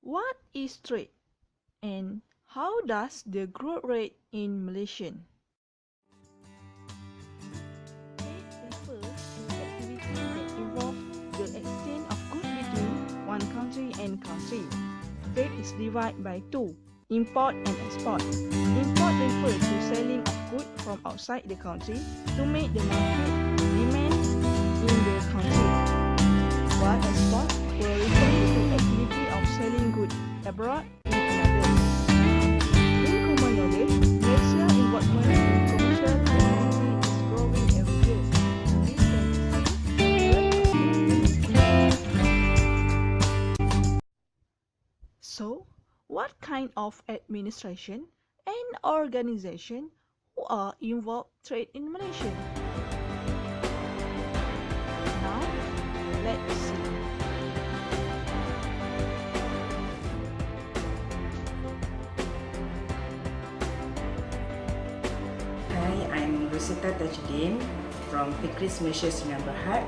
What is trade, and how does the growth rate in Malaysia? Trade refers to activities that involve the exchange of goods between one country and country. Trade is divided by two: import and export. Import refers to selling of goods from outside the country to meet the market demand in the country, while export will refer to activity of selling goods abroad in another. In common knowledge, Malaysia's involvement in commercial activity is growing every year. This can be seen in So, what kind of administration and organization who are involved trade in Malaysia? Now, let's see. Hi, I'm Rosita Tajuddin from Fikris Malaysia Sdn Bhd.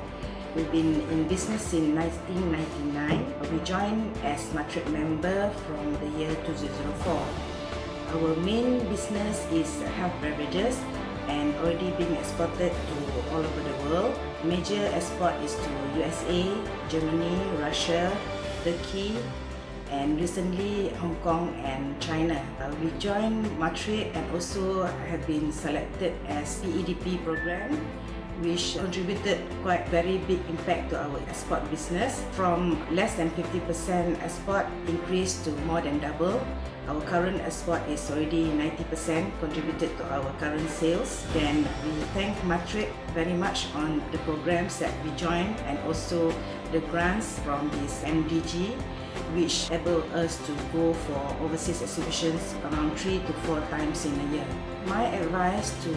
We've been in business since 1999. We joined as Matrix member from the year 2004. Our main business is health beverages and already being exported to all over the world. Major export is to USA, Germany, Russia, Turkey, and recently Hong Kong and China. We joined Matrix and also have been selected as PEDP program, which contributed quite very big impact to our export business. From less than 50% export increased to more than double. Our current export is already 90% contributed to our current sales. Then we thank Matrix very much on the programs that we joined and also the grants from this MDG, which enable us to go for overseas exhibitions around 3 to 4 times in a year. My advice to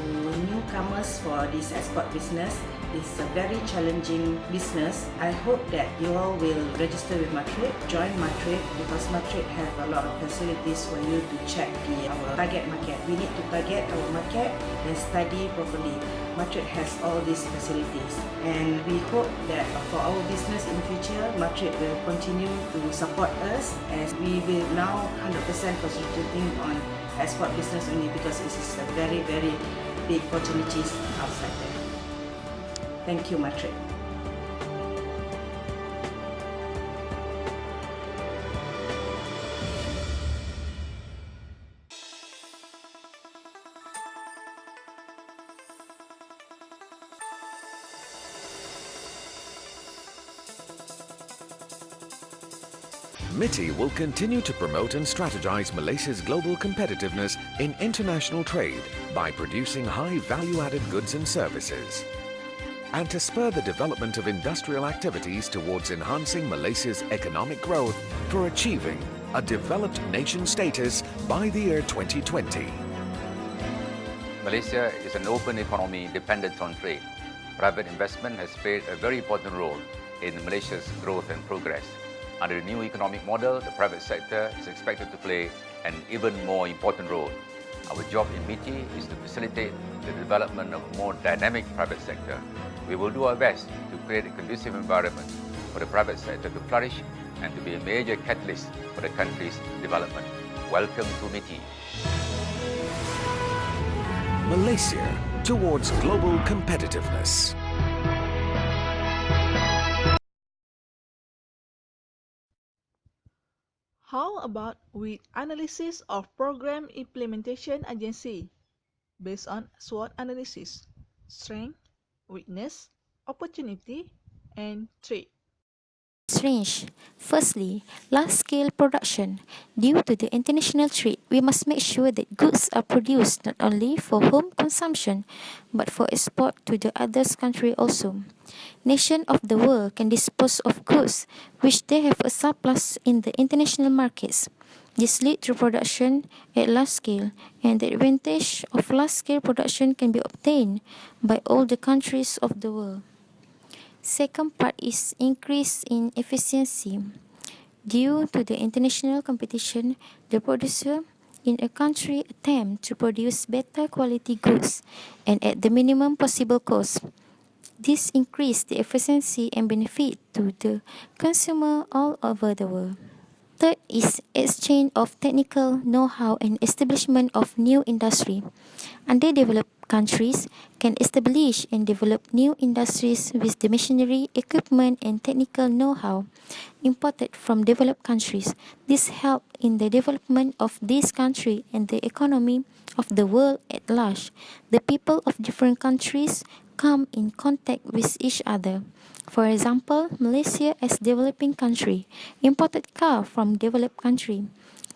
newcomers for this export business is a very challenging business. I hope that you all will register with Matrix, join Matrix, because Matrix have a lot of facilities for you to check our target market. We need to target our market and study properly. Matrix has all these facilities, and we hope that for our business in the future, Matrix will continue to support us, as we will now 100% concentrating on export business only, because it is a very, very big opportunities outside there. Thank you, Matrix. MITI will continue to promote and strategize Malaysia's global competitiveness in international trade by producing high value-added goods and services, and to spur the development of industrial activities towards enhancing Malaysia's economic growth for achieving a developed nation status by the year 2020. Malaysia is an open economy dependent on trade. Private investment has played a very important role in Malaysia's growth and progress. Under the new economic model, the private sector is expected to play an even more important role. Our job in MITI is to facilitate the development of a more dynamic private sector. We will do our best to create a conducive environment for the private sector to flourish and to be a major catalyst for the country's development. Welcome to MITI. Malaysia towards global competitiveness. How about with analysis of program implementation agency based on SWOT analysis, strength, weakness, opportunity, and threat? Strange. Firstly, large-scale production. Due to the international trade, we must make sure that goods are produced not only for home consumption, but for export to the other country also. Nations of the world can dispose of goods which they have a surplus in the international markets. This leads to production at large scale, and the advantage of large-scale production can be obtained by all the countries of the world. Second part is increase in efficiency. Due to the international competition, the producer in a country attempt to produce better quality goods and at the minimum possible cost. This increases the efficiency and benefit to the consumer all over the world. Third is exchange of technical know-how and establishment of new industry. Underdeveloped countries can establish and develop new industries with the machinery, equipment, and technical know-how imported from developed countries. This helps in the development of this country and the economy of the world at large. The people of different countries come in contact with each other. For example, Malaysia as developing country imported car from developed country.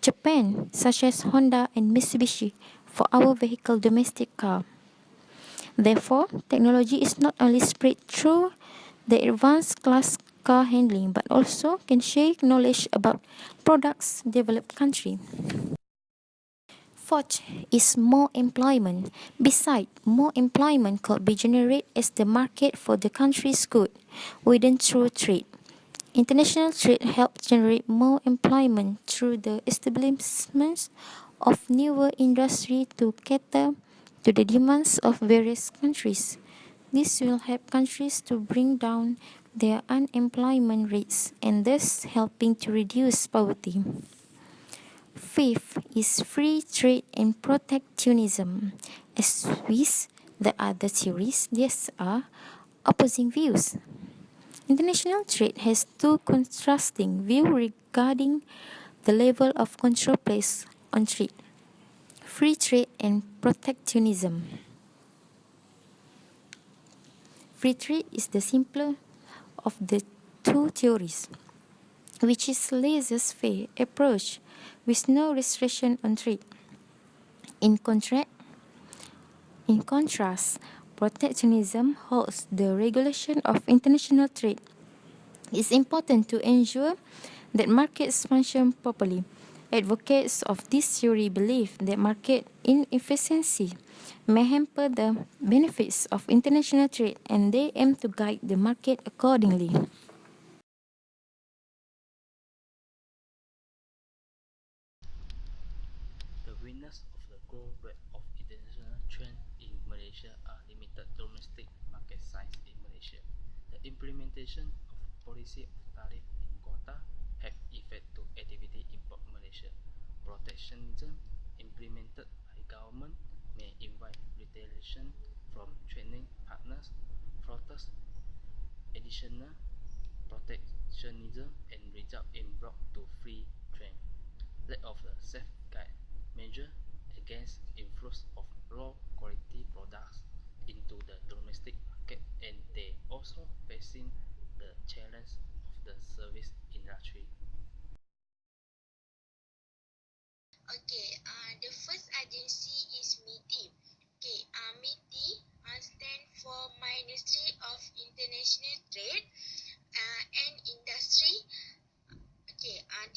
Japan, such as Honda and Mitsubishi, for our vehicle domestic car. Therefore, technology is not only spread through the advanced class car handling but also can share knowledge about products developed country. Fourth is more employment. Besides, more employment could be generated as the market for the country's good within through trade. International trade helps generate more employment through the establishment of newer industry to cater to the demands of various countries. This will help countries to bring down their unemployment rates and thus helping to reduce poverty. Fifth is free trade and protectionism. As with the other theories, these are opposing views. International trade has two contrasting views regarding the level of control placed on trade: free trade and protectionism. Free trade is the simpler of the two theories, which is laissez-faire approach with no restriction on trade. In contrast, protectionism holds the regulation of international trade. It's important to ensure that markets function properly. Advocates of this theory believe that market inefficiency may hamper the benefits of international trade and they aim to guide the market accordingly. The winners of the growth rate of international trade in Malaysia are limited domestic market size in Malaysia. The implementation of policy of tariff and quota have effect to activity import Malaysia. Protectionism implemented by government may invite retaliation from trading partners, protest additional protectionism and result in block to free trade. Lack of the safeguard measure against influx of low quality products into the domestic market, and they also facing the challenge of the service industry. The first agency is MITI. MITI stand for Ministry of International Trade and Industry.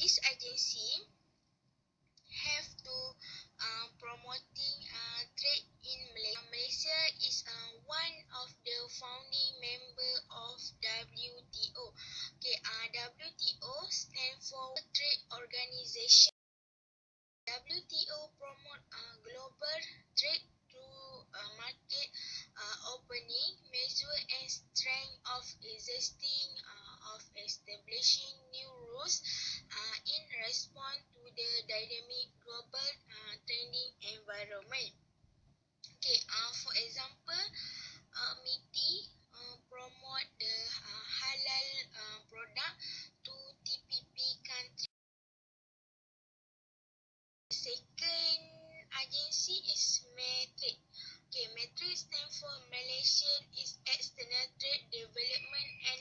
This agency have to promoting trade in Malaysia. Malaysia is one of the founding member of WTO. WTO stand for Trade Organization. WTO promote global trade through market opening, measure and strength of existing of establishing new rules in response to the dynamic global trending environment. For example, MITI promote the halal product to TPP countries. Second agency is METRIC. METRIC stands for Malaysian is External Trade Development and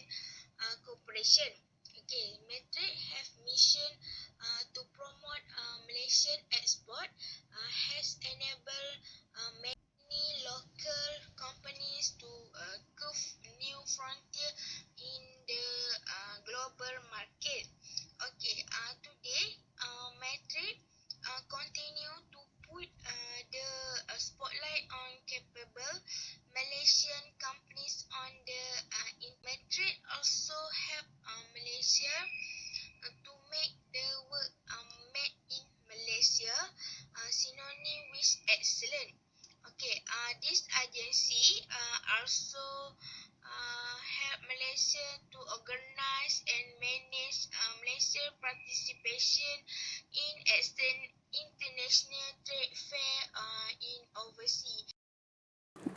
Cooperation. METRIC have mission to promote Malaysian export, has enabled many local companies to curve new frontier in the global market. Today, METRIC continue to put the spotlight on capable Malaysian companies on the METRIC also help Malaysia to make is excellent. Okay, this agency also help Malaysia to organize and manage Malaysia participation in international trade fair in overseas.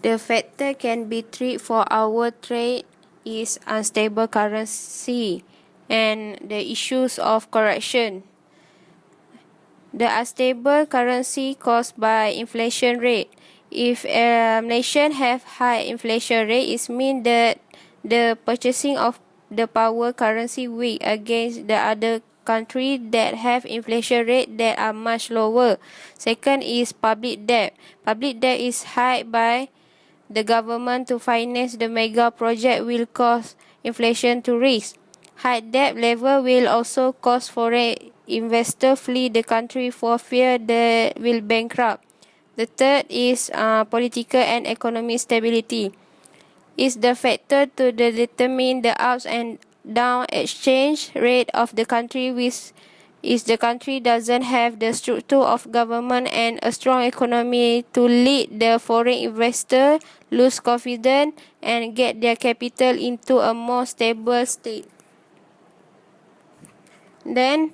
The factor can be treated for our trade is unstable currency and the issues of correction. The unstable currency caused by inflation rate. If a nation have high inflation rate, it means that the purchasing of the power currency weak against the other country that have inflation rate that are much lower. Second is public debt. Public debt is high by the government to finance the mega project will cause inflation to rise. High debt level will also cause foreign investors flee the country for fear they will bankrupt. The third is political and economic stability. Is the factor to determine the ups and down exchange rate of the country which is the country doesn't have the structure of government and a strong economy to lead the foreign investor lose confidence and get their capital into a more stable state. Then,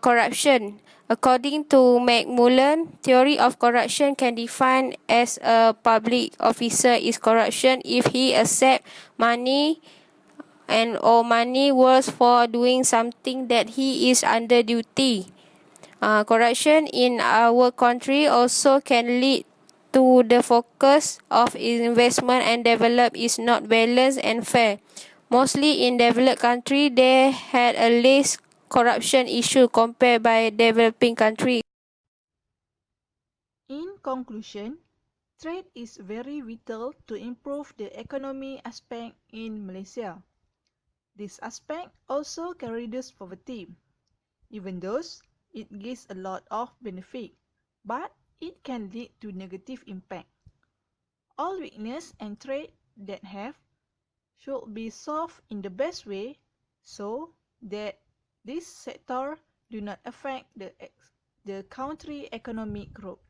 corruption. According to Macmillan, theory of corruption can define as a public officer is corruption if he accept money and or money was for doing something that he is under duty. Corruption in our country also can lead to the focus of investment and develop is not balanced and fair. Mostly in developed country, they had a less corruption issue compared by developing countries. In conclusion, trade is very vital to improve the economy aspect in Malaysia. This aspect also can reduce poverty, even though it gives a lot of benefit, but it can lead to negative impact. All weakness and trade that have should be solved in the best way so that this sector do not affect the country economic growth.